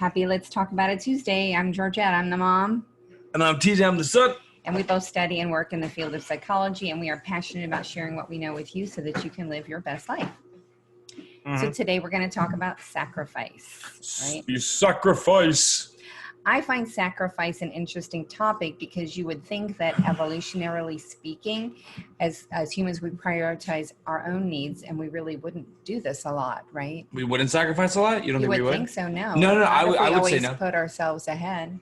Happy Let's Talk About It Tuesday. I'm Georgette. I'm the mom. And I'm TJ. I'm the son. And we both study and work in the field of psychology, and we are passionate about sharing what we know with you so that you can live your best life. So today we're going to talk about sacrifice, right? You sacrifice. I find sacrifice an interesting topic because you would think that evolutionarily speaking, as humans, we prioritize our own needs, and we really wouldn't do this a lot, right? We wouldn't sacrifice a lot? You don't think we would? Think so, no. No, I would say no. We always put ourselves ahead.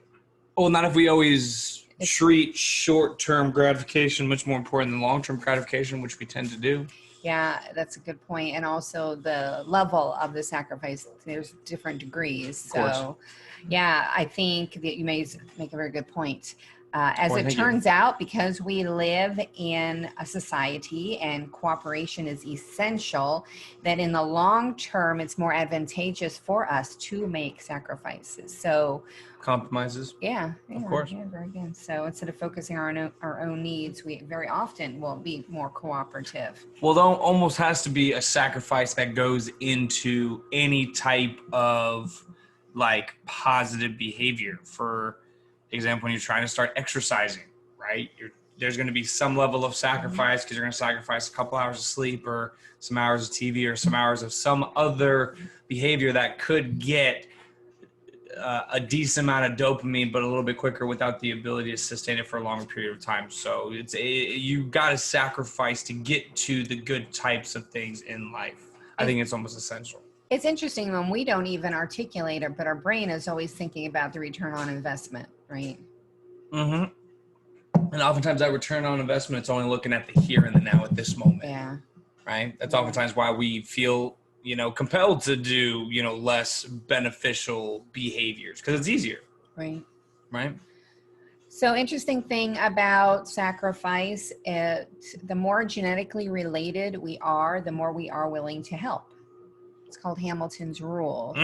Well, not if we always treat short-term gratification much more important than long-term gratification, which we tend to do. Yeah, that's a good point. And also the level of the sacrifice, there's different degrees. So, yeah, I think that you make a very good point. As it turns out, because we live in a society and cooperation is essential, that in the long term, it's more advantageous for us to make sacrifices. So compromises. Yeah, of course. Yeah, very good. So instead of focusing on our own needs, we very often will be more cooperative. Well, there almost has to be a sacrifice that goes into any type of like positive behavior. For example, when you're trying to start exercising, right? There's going to be some level of sacrifice because you're going to sacrifice a couple hours of sleep or some hours of TV or some hours of some other behavior that could get a decent amount of dopamine, but a little bit quicker without the ability to sustain it for a longer period of time. So you got to sacrifice to get to the good types of things in life. I think it's almost essential. It's interesting when we don't even articulate it, but our brain is always thinking about the return on investment, right? Mm-hmm. And oftentimes that return on investment, it's only looking at the here and the now at this moment. Yeah. Right? That's oftentimes why we feel compelled to do, less beneficial behaviors because it's easier. Right. Right. So interesting thing about sacrifice, the more genetically related we are, the more we are willing to help. It's called Hamilton's rule.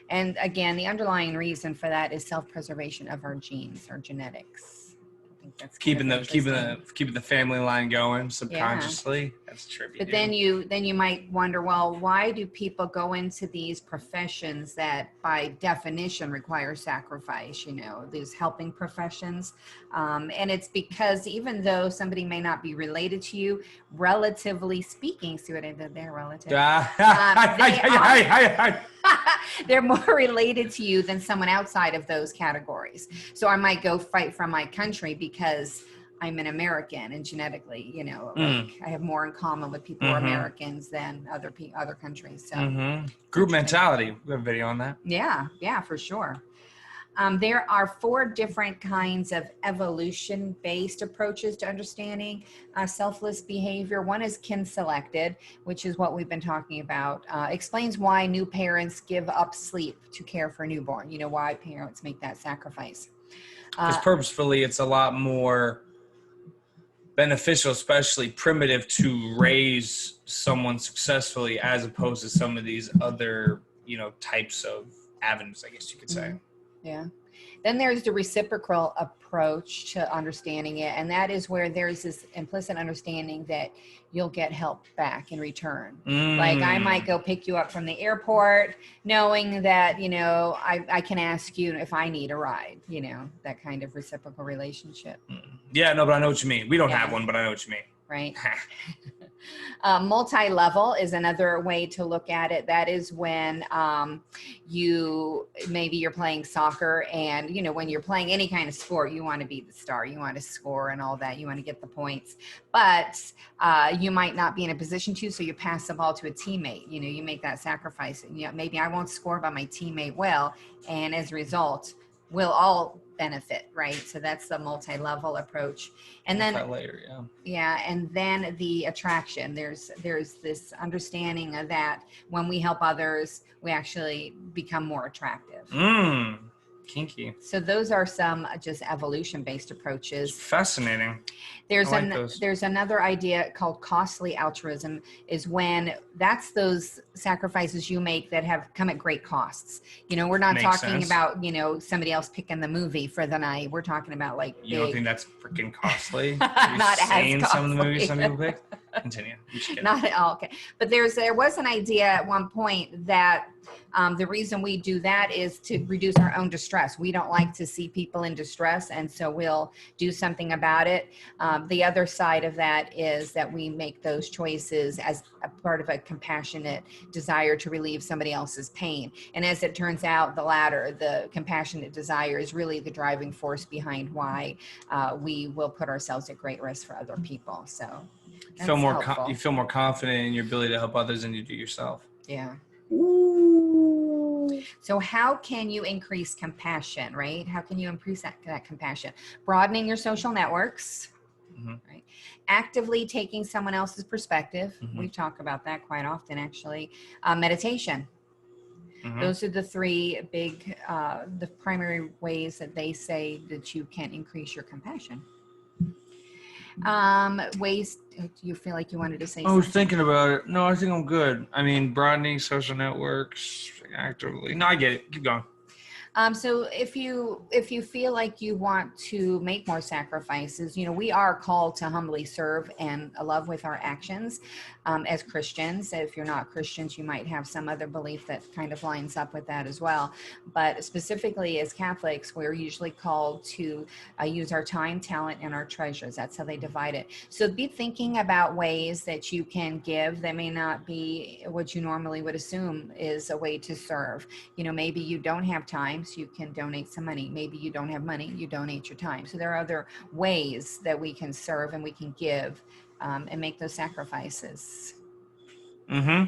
And again, the underlying reason for that is self-preservation of our genes, our genetics. That's keeping the family line going subconsciously. Yeah. That's trippy. But then you might wonder, well, why do people go into these professions that by definition require sacrifice, these helping professions? And it's because even though somebody may not be related to you, relatively speaking, see what I did there, relative? They're more related to you than someone outside of those categories. So I might go fight for my country because I'm an American and genetically, I have more in common with people who are Americans than other countries. So group mentality. We have a video on that. Yeah, for sure. There are 4 different kinds of evolution-based approaches to understanding selfless behavior. One is kin-selected, which is what we've been talking about. Explains why new parents give up sleep to care for a newborn. Why parents make that sacrifice. Because purposefully, it's a lot more beneficial, especially primitive, to raise someone successfully as opposed to some of these other, types of avenues, I guess you could say. Yeah. Then there's the reciprocal approach to understanding it. And that is where there's this implicit understanding that you'll get help back in return. Like I might go pick you up from the airport knowing that, I can ask you if I need a ride, that kind of reciprocal relationship. Yeah, no, but I know what you mean. We don't have one, but I know what you mean. Right. Multi-level is another way to look at it. That is when maybe you're playing soccer and, when you're playing any kind of sport, you want to be the star, you want to score and all that, you want to get the points, but you might not be in a position to, so you pass the ball to a teammate, you make that sacrifice. Maybe I won't score, but my teammate will. And as a result, we'll all benefit, right? So that's the multi-level approach. And then and then the attraction. There's this understanding of that when we help others, we actually become more attractive. Kinky. So those are some just evolution-based approaches. It's fascinating. There's another idea called costly altruism, is when that's those sacrifices you make that have come at great costs. We're not Makes talking sense. about, somebody else picking the movie for the night. We're talking about like You don't big, think that's freaking costly? Have you not as seen some of the movies some costly. people picked? Continue. I'm just kidding. Not at all. Okay. But there was an idea at one point that the reason we do that is to reduce our own distress. We don't like to see people in distress, and so we'll do something about it. The other side of that is that we make those choices as a part of a compassionate desire to relieve somebody else's pain. And as it turns out, the latter, the compassionate desire, is really the driving force behind why we will put ourselves at great risk for other people. So You feel more helpful. you feel more confident in your ability to help others than you do yourself. Yeah. Ooh. So how can you increase compassion, right? How can you increase that compassion? Broadening your social networks, right? Actively taking someone else's perspective. We talk about that quite often, actually. Meditation. Those are the three big, the primary ways that they say that you can increase your compassion. Ways, do you feel like you wanted to say I was something? thinking about it. No, I think I'm good. I mean, broadening social networks actively. No, I get it. Keep going. So if you feel like you want to make more sacrifices, we are called to humbly serve and love with our actions as Christians. If you're not Christians, you might have some other belief that kind of lines up with that as well. But specifically as Catholics, we're usually called to use our time, talent, and our treasures. That's how they divide it. So be thinking about ways that you can give that may not be what you normally would assume is a way to serve. Maybe you don't have time, so you can donate some money. Maybe you don't have money, you donate your time. So there are other ways that we can serve and we can give and make those sacrifices. Yeah,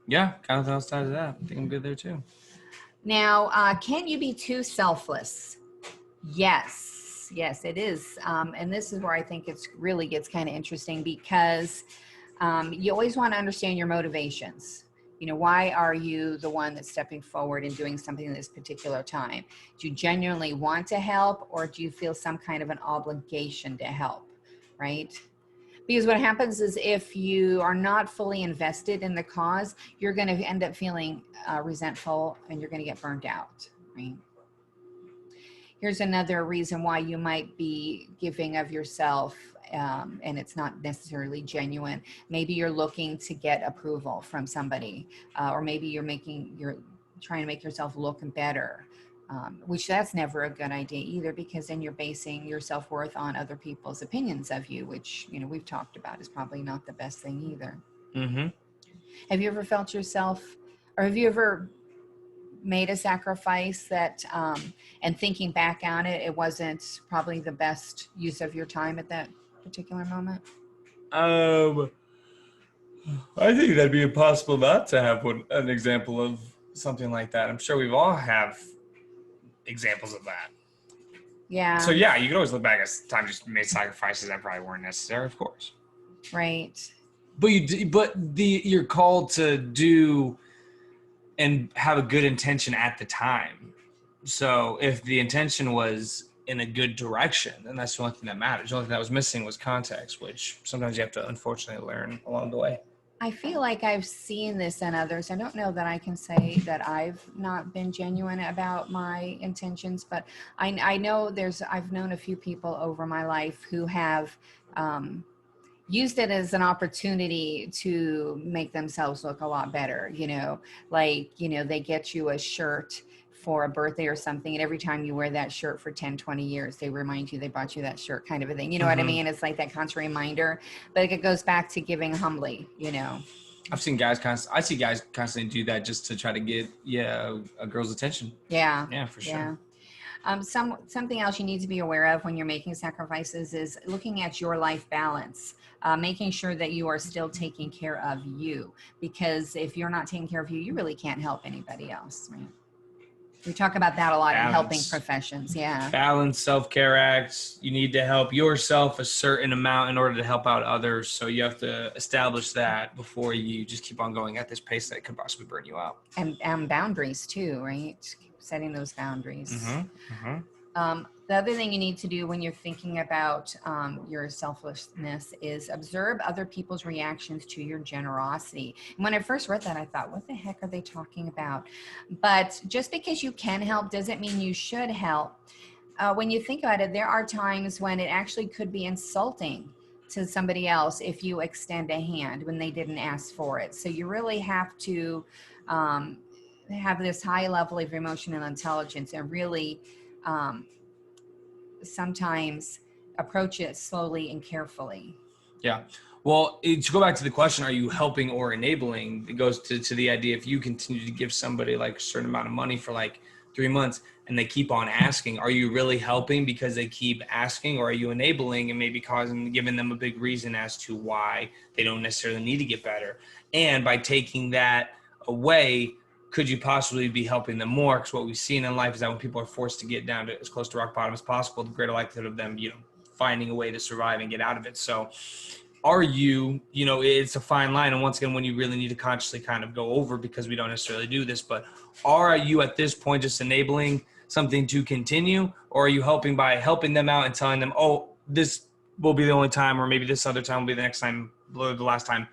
kind of outside of that. I think I'm good there too. Now, can you be too selfless? Yes, it is. And this is where I think it's really gets kind of interesting because you always want to understand your motivations. Why are you the one that's stepping forward and doing something at this particular time? Do you genuinely want to help, or do you feel some kind of an obligation to help, right? Because what happens is if you are not fully invested in the cause, you're going to end up feeling resentful and you're going to get burned out, right? Here's another reason why you might be giving of yourself and it's not necessarily genuine. Maybe you're looking to get approval from somebody, or maybe you're trying to make yourself look better, which that's never a good idea either, because then you're basing your self-worth on other people's opinions of you, which, we've talked about is probably not the best thing either. Have you ever felt yourself, or have you ever made a sacrifice that and thinking back on it, it wasn't probably the best use of your time at that particular moment? I think that'd be impossible not to have an example of something like that. I'm sure we've all have examples of that. Yeah. So yeah, you could always look back at times you made sacrifices that probably weren't necessary, of course. Right. But you're called to do and have a good intention at the time. So if the intention was in a good direction, then that's the only thing that matters. The only thing that was missing was context, which sometimes you have to unfortunately learn along the way. I feel like I've seen this in others. I don't know that I can say that I've not been genuine about my intentions, but I know I've known a few people over my life who have used it as an opportunity to make themselves look a lot better. They get you a shirt for a birthday or something, and every time you wear that shirt for 10, 20 years, they remind you they bought you that shirt, kind of a thing. You know what I mean? It's like that constant reminder, but it goes back to giving humbly, I see guys constantly do that just to try to get a girl's attention. Yeah, for sure. Yeah. Something else you need to be aware of when you're making sacrifices is looking at your life balance, making sure that you are still taking care of you, because if you're not taking care of you, you really can't help anybody else, right? We talk about that a lot in helping professions. Yeah. Balance, self-care acts. You need to help yourself a certain amount in order to help out others. So you have to establish that before you just keep on going at this pace that could possibly burn you out. And boundaries too, right? Setting those boundaries. The other thing you need to do when you're thinking about your selflessness is observe other people's reactions to your generosity. And when I first read that, I thought, what the heck are they talking about? But just because you can help doesn't mean you should help. When you think about it, there are times when it actually could be insulting to somebody else if you extend a hand when they didn't ask for it. So you really have to um, have this high level of emotional intelligence and really um, sometimes approach it slowly and carefully. Yeah. Well, to go back to the question, are you helping or enabling? It goes to the idea if you continue to give somebody like a certain amount of money for like 3 months and they keep on asking, are you really helping because they keep asking, or are you enabling and maybe giving them a big reason as to why they don't necessarily need to get better? And by taking that away, could you possibly be helping them more? Because what we've seen in life is that when people are forced to get down to as close to rock bottom as possible, the greater likelihood of them, finding a way to survive and get out of it. So are you, it's a fine line. And once again, when you really need to consciously kind of go over, because we don't necessarily do this, but are you at this point just enabling something to continue, or are you helping by helping them out and telling them, oh, this will be the only time, or maybe this other time will be the next time, or the last time,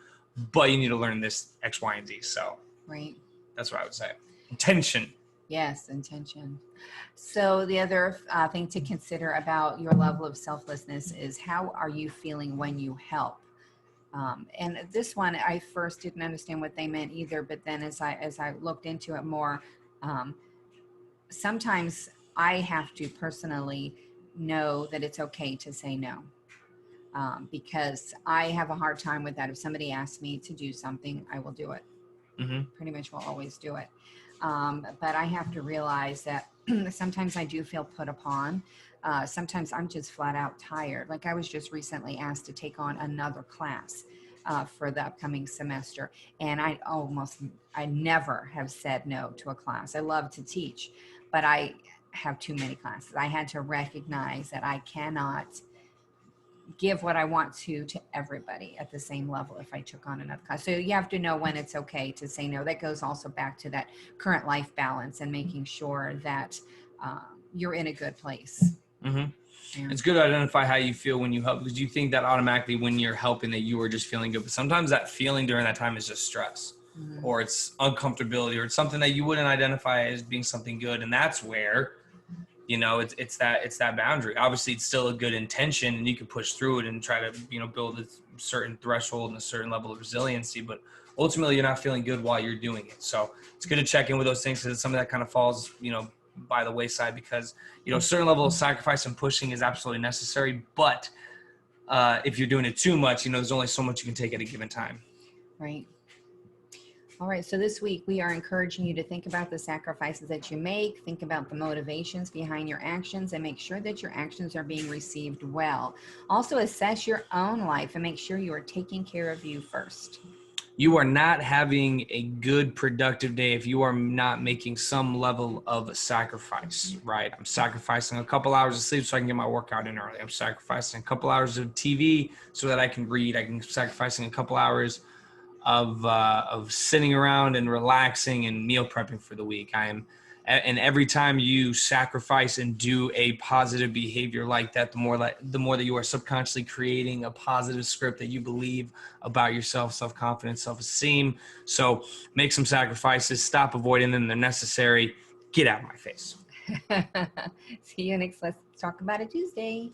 but you need to learn this X, Y, and Z. So Right. that's what I would say. Intention. Yes, intention. So the other thing to consider about your level of selflessness is how are you feeling when you help? And this one, I first didn't understand what they meant either, but then as I looked into it more, um, sometimes I have to personally know that it's okay to say no. Because I have a hard time with that. If somebody asks me to do something, I will do it. Mm-hmm. Pretty much will always do it. But I have to realize that sometimes I do feel put upon. Sometimes I'm just flat out tired. Like I was just recently asked to take on another class for the upcoming semester. And I never have said no to a class. I love to teach, but I have too many classes. I had to recognize that I cannot give what I want to everybody at the same level if I took on another class. So you have to know when it's okay to say no. That goes also back to that current life balance and making sure that you're in a good place. Mm-hmm. Yeah. It's good to identify how you feel when you help, because you think that automatically when you're helping that you are just feeling good. But sometimes that feeling during that time is just stress, Mm-hmm. or it's uncomfortability, or it's something that you wouldn't identify as being something good. And that's where, it's that boundary. Obviously, it's still a good intention, and you can push through it and try to, build a certain threshold and a certain level of resiliency. But ultimately, you're not feeling good while you're doing it. So it's good to check in with those things, because it's something that kind of falls, by the wayside, because, a certain level of sacrifice and pushing is absolutely necessary. But if you're doing it too much, there's only so much you can take at a given time. Right. All right, so this week we are encouraging you to think about the sacrifices that you make, think about the motivations behind your actions, and make sure that your actions are being received well. Also, assess your own life and make sure you are taking care of you first. You are not having a good, productive day if you are not making some level of sacrifice, right? I'm sacrificing a couple hours of sleep so I can get my workout in early. I'm sacrificing a couple hours of TV so that I can read. I'm sacrificing a couple hours of sitting around and relaxing and meal prepping for the week. And every time you sacrifice and do a positive behavior like that, the more that you are subconsciously creating a positive script that you believe about yourself, self-confidence, self-esteem. So make some sacrifices, stop avoiding them. They're necessary. Get out of my face. See you next Let's Talk About It Tuesday.